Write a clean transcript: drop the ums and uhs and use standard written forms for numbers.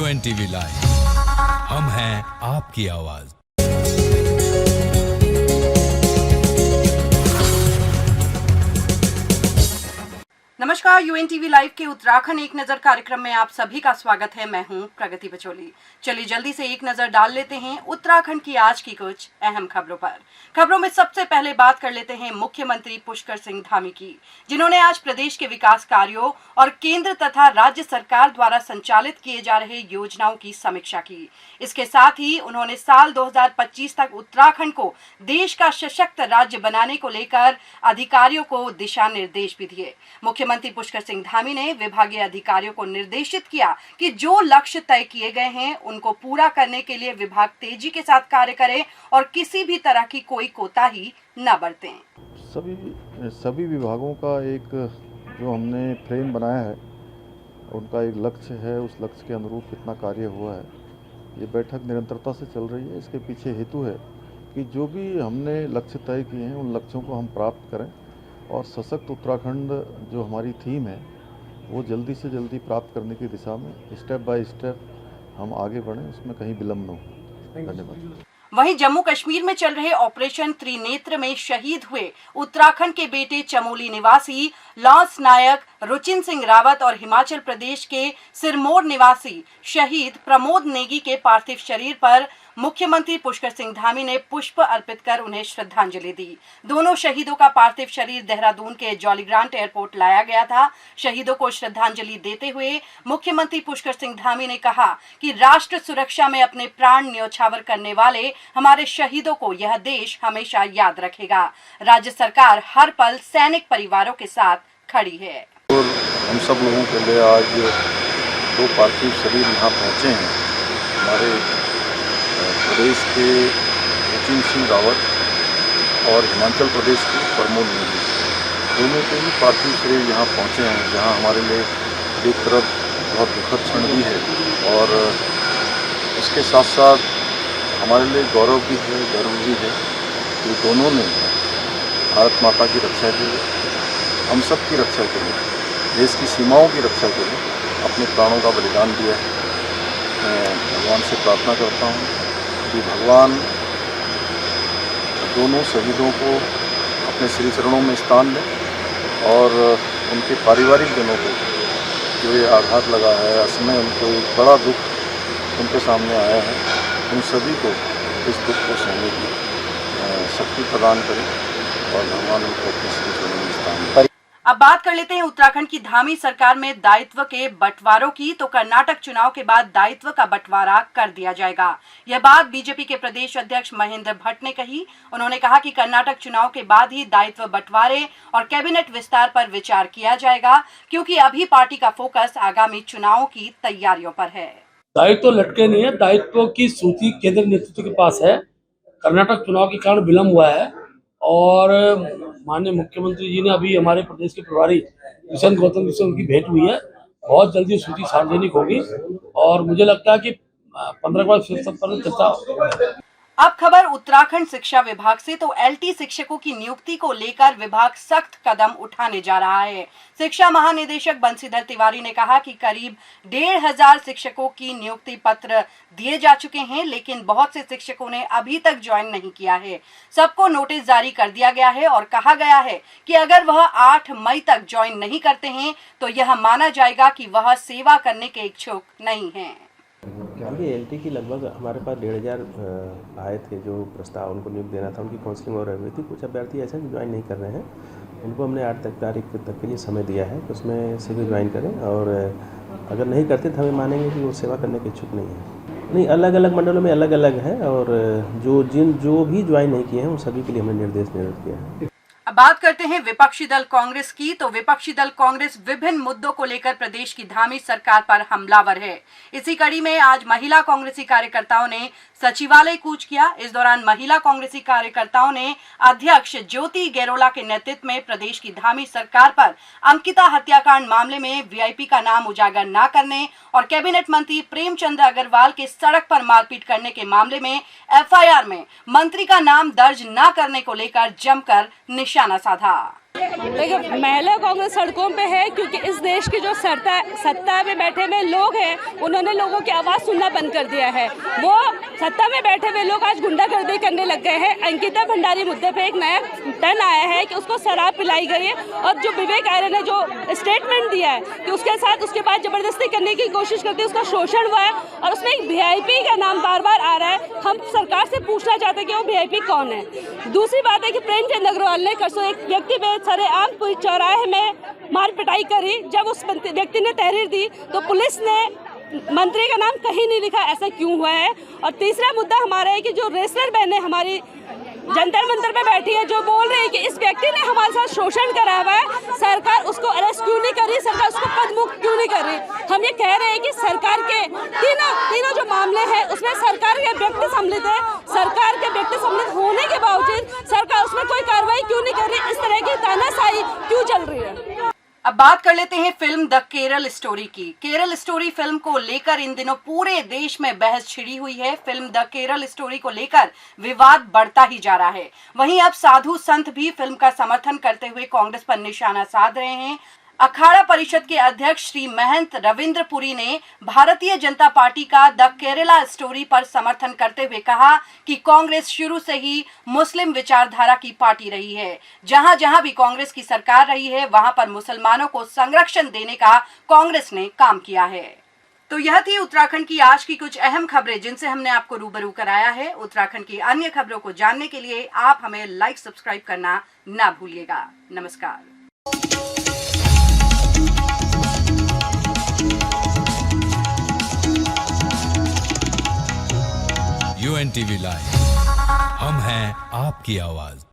UNTV live, हम हैं आपकी आवाज। नमस्कार, UNTV लाइव के उत्तराखंड एक नजर कार्यक्रम में आप सभी का स्वागत है। मैं हूं प्रगति बचोली। चलिए जल्दी से एक नजर डाल लेते हैं उत्तराखंड की आज की कुछ अहम खबरों पर। खबरों में सबसे पहले बात कर लेते हैं मुख्यमंत्री पुष्कर सिंह धामी की, जिन्होंने आज प्रदेश के विकास कार्यों और केंद्र तथा राज्य सरकार द्वारा संचालित किए जा रहे योजनाओं की समीक्षा की। इसके साथ ही उन्होंने साल 2025 तक उत्तराखंड को देश का सशक्त राज्य बनाने को लेकर अधिकारियों को दिशा निर्देश भी दिए। मुख्यमंत्री पुष्कर सिंह धामी ने विभागीय अधिकारियों को निर्देशित किया कि जो लक्ष्य तय किए गए हैं उनको पूरा करने के लिए विभाग तेजी के साथ कार्य करे और किसी भी तरह की कोई कोताही न बरतें। सभी विभागों का एक जो हमने फ्रेम बनाया है, उनका एक लक्ष्य है, उस लक्ष्य के अनुरूप कितना कार्य हुआ है, ये बैठक निरंतरता से चल रही है। इसके पीछे हेतु है कि जो भी हमने लक्ष्य तय किए हैं उन लक्ष्यों को हम प्राप्त करें और सशक्त उत्तराखंड जो हमारी थीम है वो जल्दी से जल्दी प्राप्त करने की दिशा में स्टेप बाय स्टेप हम आगे बढ़ें, उसमें कहीं विलंब न हो। धन्यवाद। वहीं जम्मू कश्मीर में चल रहे ऑपरेशन त्रिनेत्र में शहीद हुए उत्तराखंड के बेटे चमोली निवासी लांस नायक रुचिन सिंह रावत और हिमाचल प्रदेश के सिरमौर निवासी शहीद प्रमोद नेगी के पार्थिव शरीर पर मुख्यमंत्री पुष्कर सिंह धामी ने पुष्प अर्पित कर उन्हें श्रद्धांजलि दी। दोनों शहीदों का पार्थिव शरीर देहरादून के जॉलीग्रांट एयरपोर्ट लाया गया था। शहीदों को श्रद्धांजलि देते हुए मुख्यमंत्री पुष्कर सिंह धामी ने कहा कि राष्ट्र सुरक्षा में अपने प्राण न्योछावर करने वाले हमारे शहीदों को यह देश हमेशा याद रखेगा। राज्य सरकार हर पल सैनिक परिवारों के साथ खड़ी है। और हम सब लोगों के लिए आज दो पार्थिव शरीर यहाँ पहुँचे हैं। हमारे प्रदेश के रुचिन सिंह रावत और हिमाचल प्रदेश के प्रमोद नेगी, दोनों के ही पार्थिव शरीर यहाँ पहुँचे हैं, जहाँ हमारे लिए एक तरफ बहुत दुखद क्षण भी है और उसके साथ साथ हमारे लिए गौरव भी है, गर्व भी है कि दोनों ने भारत माता की रक्षा के लिए, हम सब की रक्षा के लिए, देश की सीमाओं की रक्षा के लिए अपने प्राणों का बलिदान दिया है। मैं भगवान से प्रार्थना करता हूँ कि भगवान दोनों शहीदों को अपने श्री चरणों में स्थान दें और उनके पारिवारिक जनों को जो ये आघात लगा है, असमय उनको एक बड़ा दुख उनके सामने आया है, उन सभी को इस दुख को सहने की शक्ति प्रदान करें और भगवान उनको अपने श्री चरणों में स्थान दें। अब बात कर लेते हैं उत्तराखंड की धामी सरकार में दायित्व के बंटवारों की। तो कर्नाटक चुनाव के बाद दायित्व का बंटवारा कर दिया जाएगा। यह बात बीजेपी के प्रदेश अध्यक्ष महेंद्र भट्ट ने कही। उन्होंने कहा कि कर्नाटक चुनाव के बाद ही दायित्व बंटवारे और कैबिनेट विस्तार पर विचार किया जाएगा, क्योंकि अभी पार्टी का फोकस आगामी चुनावों की तैयारियों पर है। दायित्व लटके नहीं है, दायित्व की सूची केंद्र नेतृत्व के पास है। कर्नाटक चुनाव के कारण विलंब हुआ है और माननीय मुख्यमंत्री जी ने अभी हमारे प्रदेश के प्रभारी किशन गौतम जी से उनकी भेंट हुई है। बहुत जल्दी सूची सार्वजनिक होगी और मुझे लगता है कि 15 के बाद पर चर्चा। अब खबर उत्तराखंड शिक्षा विभाग से। तो LT शिक्षकों की नियुक्ति को लेकर विभाग सख्त कदम उठाने जा रहा है। शिक्षा महानिदेशक बंशीधर तिवारी ने कहा कि करीब 1500 शिक्षकों की नियुक्ति पत्र दिए जा चुके हैं, लेकिन बहुत से शिक्षकों ने अभी तक ज्वाइन नहीं किया है। सबको नोटिस जारी कर दिया गया है और कहा गया है कि अगर वह 8 मई तक ज्वाइन नहीं करते हैं तो यह माना जाएगा कि वह सेवा करने के इच्छुक नहीं है। देखिए, LT की लगभग हमारे पास 1500 आए थे जो प्रस्ताव उनको नियुक्त देना था। उनकी काउंसलिंग और हुई थी। कुछ अभ्यर्थी ऐसे जो ज्वाइन नहीं कर रहे हैं, उनको हमने 8 तारीख तक के लिए समय दिया है कि उसमें से भी ज्वाइन करें और अगर नहीं करते तो हमें मानेंगे कि वो सेवा करने के इच्छुक नहीं है। नहीं, अलग अलग मंडलों में अलग अलग है और जो भी ज्वाइन नहीं किए हैं उन सभी के लिए हमने निर्देश निर्गत किया है। अब बात करते हैं विपक्षी दल कांग्रेस की। तो विपक्षी दल कांग्रेस विभिन्न मुद्दों को लेकर प्रदेश की धामी सरकार पर हमलावर है। इसी कड़ी में आज महिला कांग्रेसी कार्यकर्ताओं ने सचिवालय कूच किया। इस दौरान महिला कांग्रेसी कार्यकर्ताओं ने अध्यक्ष ज्योति गैरोला के नेतृत्व में प्रदेश की धामी सरकार पर अंकिता हत्याकांड मामले में VIP का नाम उजागर न करने और कैबिनेट मंत्री प्रेमचंद अग्रवाल के सड़क पर मारपीट करने के मामले में FIR में मंत्री का नाम दर्ज न करने को लेकर जमकर निशाना साधा। देखिए, महिला कांग्रेस सड़कों पे है क्योंकि इस देश की जो सत्ता में बैठे हुए लोग हैं उन्होंने लोगों की आवाज़ सुनना बंद कर दिया है। वो सत्ता में बैठे हुए लोग आज गुंडागर्दी करने लग गए हैं। अंकिता भंडारी मुद्दे पे एक नया टर्न आया है कि उसको शराब पिलाई गई है और जो विवेक आर्य ने जो स्टेटमेंट दिया है कि उसके साथ उसके बाद जबरदस्ती करने की कोशिश करती है, उसका शोषण हुआ है और उसमें एक VIP का नाम बार बार आ रहा है। हम सरकार से पूछना चाहते हैं कि वो VIP कौन है। दूसरी बात है कि प्रेमचंद अग्रवाल ने परसों एक व्यक्ति पे सरेआम पुलिस चौराहे में मार पिटाई करी। जब उस व्यक्ति ने तहरीर दी तो पुलिस ने मंत्री का नाम कहीं नहीं लिखा, ऐसा क्यों हुआ है। और तीसरा मुद्दा हमारा है कि जो रेसलर बहनें हमारी जंतर मंतर पे बैठी है जो बोल रही है कि इस व्यक्ति ने हमारे साथ शोषण करा हुआ है, सरकार उसको अरेस्ट क्यों नहीं कर रही, सरकार उसको पदमुक्त क्यों नहीं कर रही। हम ये कह रहे हैं कि सरकार के तीनों जो मामले हैं उसमें सरकार के व्यक्ति सम्मिलित है। सरकार के व्यक्ति सम्मिलित होने के बावजूद सरकार उसमें कोई कार्रवाई क्यों नहीं कर रही, इस तरह की तानाशाही क्यों चल रही है। अब बात कर लेते हैं फिल्म द केरल स्टोरी की। केरल स्टोरी फिल्म को लेकर इन दिनों पूरे देश में बहस छिड़ी हुई है। फिल्म द केरल स्टोरी को लेकर विवाद बढ़ता ही जा रहा है। वहीं अब साधु संत भी फिल्म का समर्थन करते हुए कांग्रेस पर निशाना साध रहे हैं। अखाड़ा परिषद के अध्यक्ष श्री महंत रविंद्र पुरी ने भारतीय जनता पार्टी का द केरला स्टोरी पर समर्थन करते हुए कहा कि कांग्रेस शुरू से ही मुस्लिम विचारधारा की पार्टी रही है। जहां जहां भी कांग्रेस की सरकार रही है वहां पर मुसलमानों को संरक्षण देने का कांग्रेस ने काम किया है। तो यह थी उत्तराखंड की आज की कुछ अहम खबरें जिनसे हमने आपको रूबरू कराया है। उत्तराखंड की अन्य खबरों को जानने के लिए आप हमें लाइक सब्सक्राइब करना ना भूलिएगा। नमस्कार। UNTV लाइव, हम हैं आपकी आवाज।